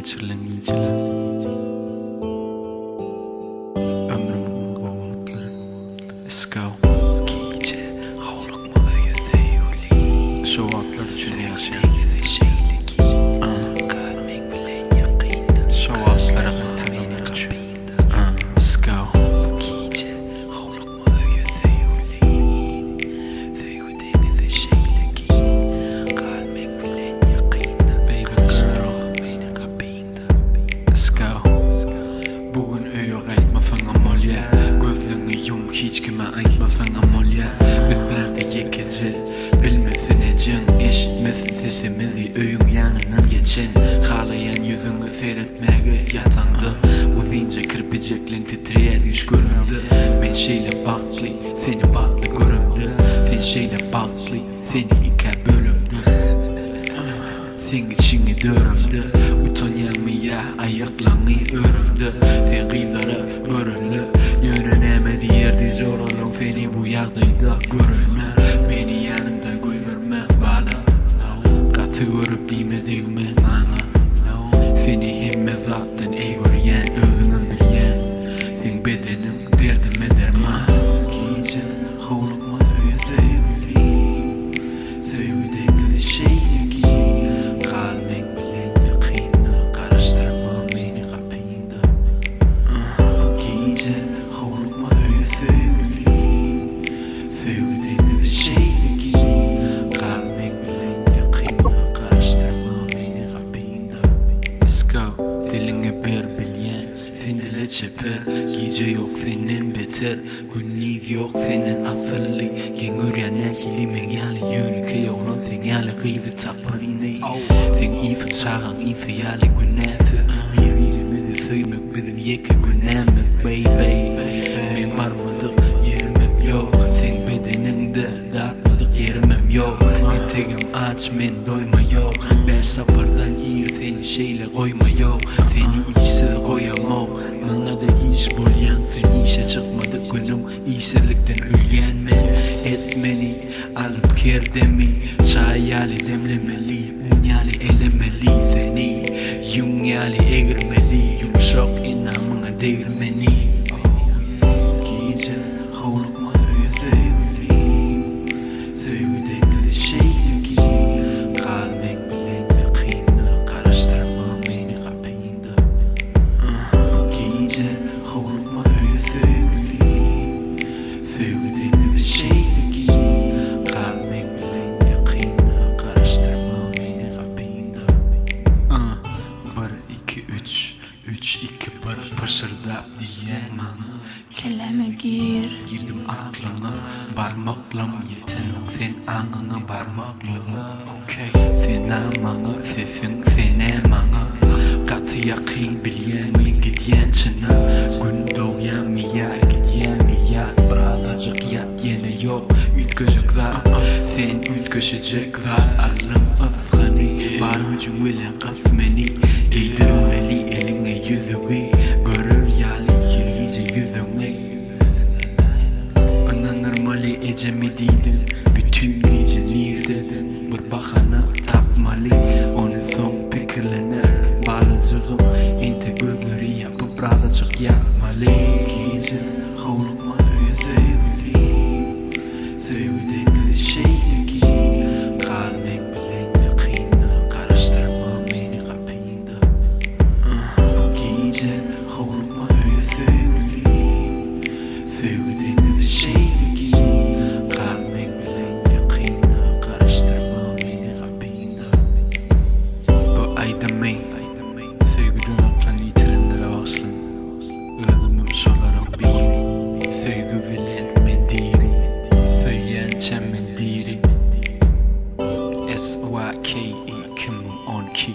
geçirilen ömrümün kovulukları. Let's go. Şu atlar için yaşayan şu atlara tanımak için. Let's go. Bugün öyor aytma fana molya. Gözlerini yum hiç kime aytma fana molya. Bizlerde yekece bilmesin ecin. Eşitmesin sesimizi öyün yanından geçin. Halayan yüzünü seyretmeye yatandı. Uzince kirpiceklen titreye düş göründü. Ben şeyle baklı seni baklı göründü. Sen şeyle baklı seni iki bölümdü. Sen içini dörümdü. Utanamaya ayaklarını örümdü. Sen kıyılara görünlü. Yönenemedi yerde zor olan seni bu yerdeydi görünme. Beni yanında koyverme bana. Katı görüp dime değme bana. Seni himme zaten eğriyen öğünüm bilyen. Sen bedenim derdime derman. Gece hovlukma öyle sevgiliyim. Sevdiğim bir şeyle ki kalmek bilen yakını karıştırma beni kapıyında. Gece hovlukma öyle sevgiliyim. Sevdiğim bir şeyle ki kalmek bilen yakını karıştırma beni kapıyında. Let's go. Dilini bir bilyen sen dile çeper. Gece yok senin beter. Günlük yok senin afırlı. Gen öğrenen hilimin yali yönü ki olan sen yali gıydı taparını. Sen iyi fıçağın iyi fiyali günahı. Birbirimizi söymek bizim yeki günahımız baby. Ben varmadık yerimim yok. Sen bedeninde dağıtmadık yerimim yok. Eteğim aç men doyma yok. Ben sapardan yiyir seni şeyle koyma yok. Seni işsiz koyamam. Bana da iş bulyan sen işe çıkmadı günüm. İşsizlikten ülgenme etmeni alıp kerdemi. Çay yali demlemeli un yali elemeli seni. Yung yali eğirmeli yumuşak inamına değirmeni. Gece hovlukma öyle sevgiliyim. Sevdiğim bir şeyle ki kalmek bilen yakını karıştırma beni kapıyında. Gece hovlukma öyle sevgiliyim. Sevdiğim bir şeyle ki kalmek bilen yakını karıştırma beni kapıyında. 1, 2, 3 3, 2, 1 pışırda diyen bana. Kelime gir. Girdim aklına parmaklam yeten. Sen anına parmaklığı. Sen amana sesin sene mana. Katı yakın bilyen gidiyen çına. Gün doğuyan mi ya gidiyen mi ya. Birazcık yat yine yok. Ütköşük zat. Sen ütköşecek zat. Alım afgani. Var hücum ile kısmeni. Giydirmeli eline yüzüğü. Görür yali kirgice yüzüğü. Ananırmalı ecemidiydin. Bütün gece neredeydin? Bir bakana takmalı. Onu son pikirlenir. Balacığım ente gözleri yapıp birazcık yakmalı. Gece hovlukma öyle sevgiliyim. Sevdiğim bir şeyle ki kalmek bilen yakını karıştırma beni kapıyında. Gece hovlukma öyle sevgiliyim. Sevdiğim bir şeyle ki kalmek bilen yakını karıştırma beni kapıyında. Bu aydamay sevgiden aklan yitirenlere aslan. Ölümüm solarım bir. Sevgi bilen mendiri. Söyleyen çem mendiri. SYKE kimin on ki.